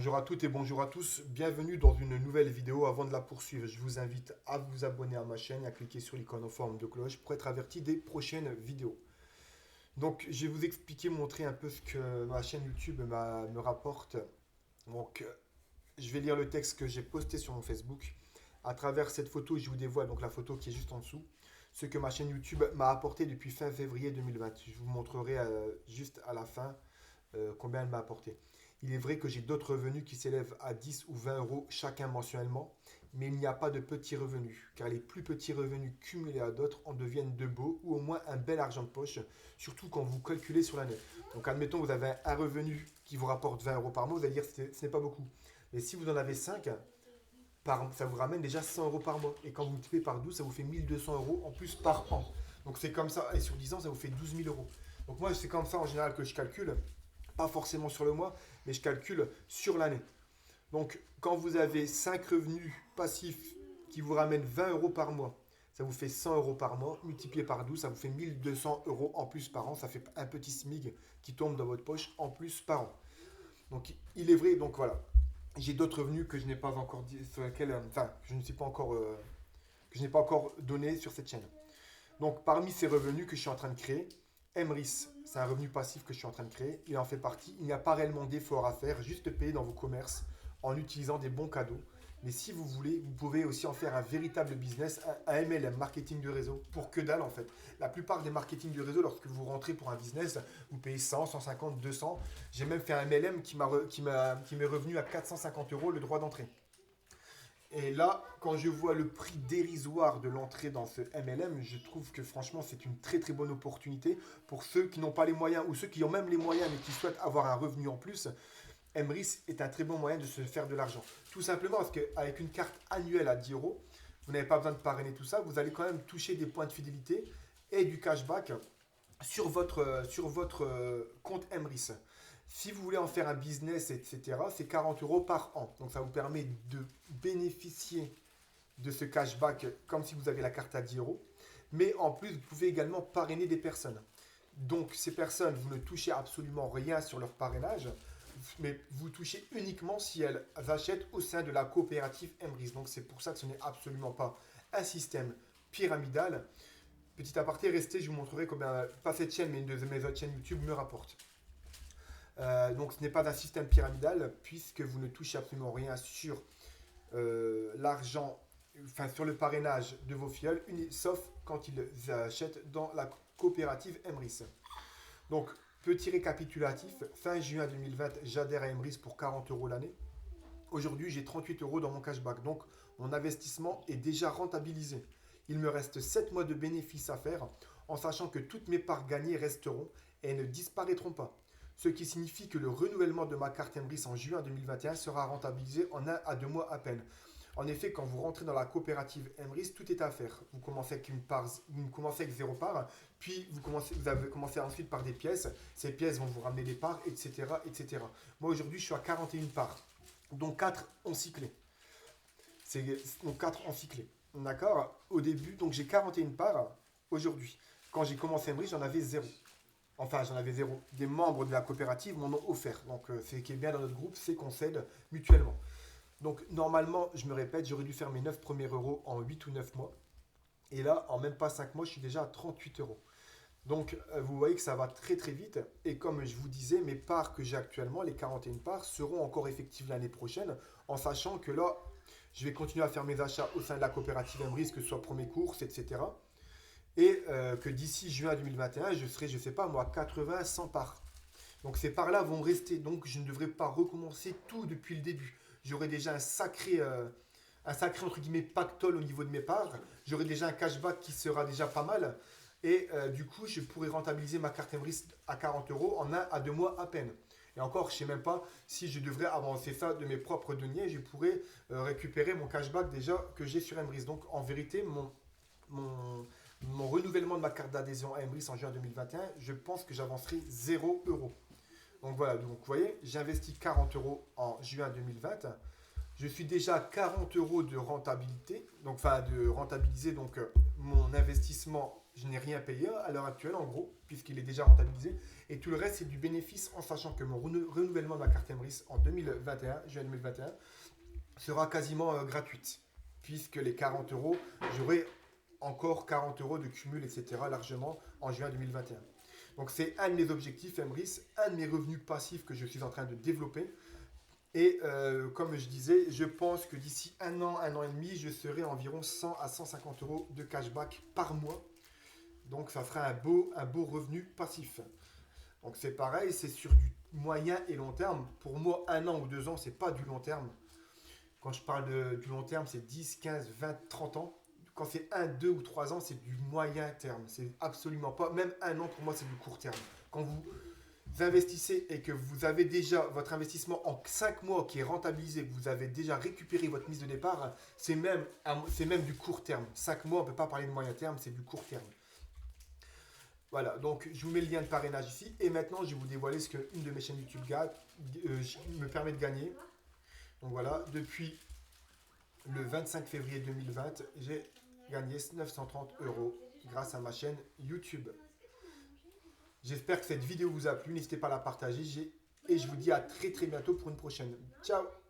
Bonjour à toutes et bonjour à tous, bienvenue dans une nouvelle vidéo. Avant de la poursuivre, je vous invite à vous abonner à ma chaîne et à cliquer sur l'icône en forme de cloche pour être averti des prochaines vidéos. Donc je vais vous expliquer, montrer un peu ce que ma chaîne YouTube me rapporte. Donc je vais lire le texte que j'ai posté sur mon Facebook. À travers cette photo, je vous dévoile donc la photo qui est juste en dessous, ce que ma chaîne YouTube m'a apporté depuis fin février 2020. Je vous montrerai juste à la fin combien elle m'a apporté. Il est vrai que j'ai d'autres revenus qui s'élèvent à 10 ou 20 euros chacun mensuellement, mais il n'y a pas de petits revenus, car les plus petits revenus cumulés à d'autres en deviennent de beaux ou au moins un bel argent de poche, surtout quand vous calculez sur l'année. Donc admettons vous avez un revenu qui vous rapporte 20 euros par mois, vous allez dire que ce n'est pas beaucoup. Mais si vous en avez 5, ça vous ramène déjà 100 euros par mois. Et quand vous multipliez par 12, ça vous fait 1200 euros en plus par an. Donc c'est comme ça, et sur 10 ans, ça vous fait 12 000 euros. Donc moi, c'est comme ça en général que je calcule, pas forcément sur le mois, mais je calcule sur l'année. Donc quand vous avez 5 revenus passifs qui vous ramènent 20 euros par mois, ça vous fait 100 euros par mois, multiplié par 12, ça vous fait 1200 euros en plus par an. Ça fait un petit SMIG qui tombe dans votre poche en plus par an. Donc il est vrai, donc voilà. J'ai d'autres revenus que je n'ai pas encore dit, sur lesquels, enfin, je ne sais pas encore, que je n'ai pas encore donné sur cette chaîne. Donc, parmi ces revenus que je suis en train de créer, Emrys, c'est un revenu passif que je suis en train de créer. Il en fait partie. Il n'y a pas réellement d'effort à faire, juste payer dans vos commerces en utilisant des bons cadeaux. Mais si vous voulez, vous pouvez aussi en faire un véritable business, un MLM, marketing de réseau, pour que dalle en fait. La plupart des marketing de réseau, lorsque vous rentrez pour un business, vous payez 100, 150, 200. J'ai même fait un MLM qui m'est revenu à 450 euros le droit d'entrée. Et là, quand je vois le prix dérisoire de l'entrée dans ce MLM, je trouve que franchement, c'est une très très bonne opportunité pour ceux qui n'ont pas les moyens ou ceux qui ont même les moyens mais qui souhaitent avoir un revenu en plus. Emrys est un très bon moyen de se faire de l'argent. Tout simplement parce qu'avec une carte annuelle à 10 euros, vous n'avez pas besoin de parrainer tout ça, vous allez quand même toucher des points de fidélité et du cashback sur votre compte Emrys. Si vous voulez en faire un business, etc., c'est 40 euros par an. Donc ça vous permet de bénéficier de ce cashback comme si vous avez la carte à 10 euros. Mais en plus, vous pouvez également parrainer des personnes. Donc ces personnes, vous ne touchez absolument rien sur leur parrainage, mais vous touchez uniquement si elles achètent au sein de la coopérative Emrys. Donc c'est pour ça que ce n'est absolument pas un système pyramidal. Petit aparté, restez, je vous montrerai combien, pas cette chaîne, mais une de mes autres chaînes YouTube me rapporte. Donc ce n'est pas un système pyramidal puisque vous ne touchez absolument rien sur l'argent, enfin sur le parrainage de vos filleuls, sauf quand ils achètent dans la coopérative Emrys. Donc petit récapitulatif, fin juin 2020, j'adhère à Emrys pour 40 euros l'année. Aujourd'hui, j'ai 38 euros dans mon cashback, donc mon investissement est déjà rentabilisé. Il me reste 7 mois de bénéfices à faire en sachant que toutes mes parts gagnées resteront et ne disparaîtront pas. Ce qui signifie que le renouvellement de ma carte Emrys en juin 2021 sera rentabilisé en 1 à 2 mois à peine. En effet, quand vous rentrez dans la coopérative Emrys, tout est à faire. Vous commencez avec une part, vous commencez avec 0 part, puis vous avez commencé ensuite par des pièces. Ces pièces vont vous ramener des parts, etc., etc. Moi aujourd'hui, je suis à 41 parts, dont 4 ont cyclé. C'est donc 4 ont cyclé. D'accord. Au début, donc j'ai 41 parts aujourd'hui. Quand j'ai commencé Emrys, j'en avais 0. Enfin, j'en avais 0. Des membres de la coopérative m'en ont offert. Donc, ce qui est bien dans notre groupe, c'est qu'on s'aide mutuellement. Donc, normalement, je me répète, j'aurais dû faire mes 9 premiers euros en 8 ou 9 mois. Et là, en même pas 5 mois, je suis déjà à 38 euros. Donc, vous voyez que ça va très très vite. Et comme je vous disais, mes parts que j'ai actuellement, les 41 parts, seront encore effectives l'année prochaine, en sachant que là, je vais continuer à faire mes achats au sein de la coopérative Emrys, que ce soit pour mes courses, etc. Et que d'ici juin 2021, je serai, je ne sais pas moi, 80, 100 parts. Donc ces parts-là vont rester. Donc je ne devrais pas recommencer tout depuis le début. J'aurai déjà un sacré entre guillemets pactole au niveau de mes parts. J'aurai déjà un cashback qui sera déjà pas mal. Et du coup, je pourrai rentabiliser ma carte Emrys à 40 euros en 1 à 2 mois à peine. Et encore, je ne sais même pas si je devrais avancer ça de mes propres deniers. Je pourrais récupérer mon cashback déjà que j'ai sur Emrys. Donc en vérité, mon renouvellement de ma carte d'adhésion à Emrys en juin 2021, je pense que j'avancerai 0 euros. Donc voilà, donc vous voyez, j'ai investi 40 euros en juin 2020. Je suis déjà à 40 euros de rentabilité, donc enfin de rentabiliser donc mon investissement Je n'ai rien payé à l'heure actuelle, en gros, puisqu'il est déjà rentabilisé. Et tout le reste, c'est du bénéfice, en sachant que mon renouvellement de ma carte Emrys en 2021, juin 2021, sera quasiment gratuite. Puisque les 40 euros, j'aurai encore 40 euros de cumul, etc. largement en juin 2021. Donc c'est un de mes objectifs, Emrys, un de mes revenus passifs que je suis en train de développer. Et comme je disais, je pense que d'ici un an et demi, je serai environ 100 à 150 euros de cashback par mois. Donc ça fera un beau revenu passif. Donc c'est pareil, c'est sur du moyen et long terme. Pour moi, un an ou 2 ans, c'est pas du long terme. Quand je parle du long terme, c'est 10, 15, 20, 30 ans. Quand c'est 1, 2 ou 3 ans, c'est du moyen terme. C'est absolument pas. Même un an, pour moi, c'est du court terme. Quand vous investissez et que vous avez déjà votre investissement en 5 mois qui est rentabilisé, que vous avez déjà récupéré votre mise de départ, c'est même du court terme. 5 mois, on ne peut pas parler de moyen terme, c'est du court terme. Voilà, donc je vous mets le lien de parrainage ici. Et maintenant, je vais vous dévoiler ce qu'une de mes chaînes YouTube me permet de gagner. Donc voilà, depuis le 25 février 2020, j'ai gagné 930 euros grâce à ma chaîne YouTube. J'espère que cette vidéo vous a plu. N'hésitez pas à la partager. Et je vous dis à très bientôt pour une prochaine. Ciao!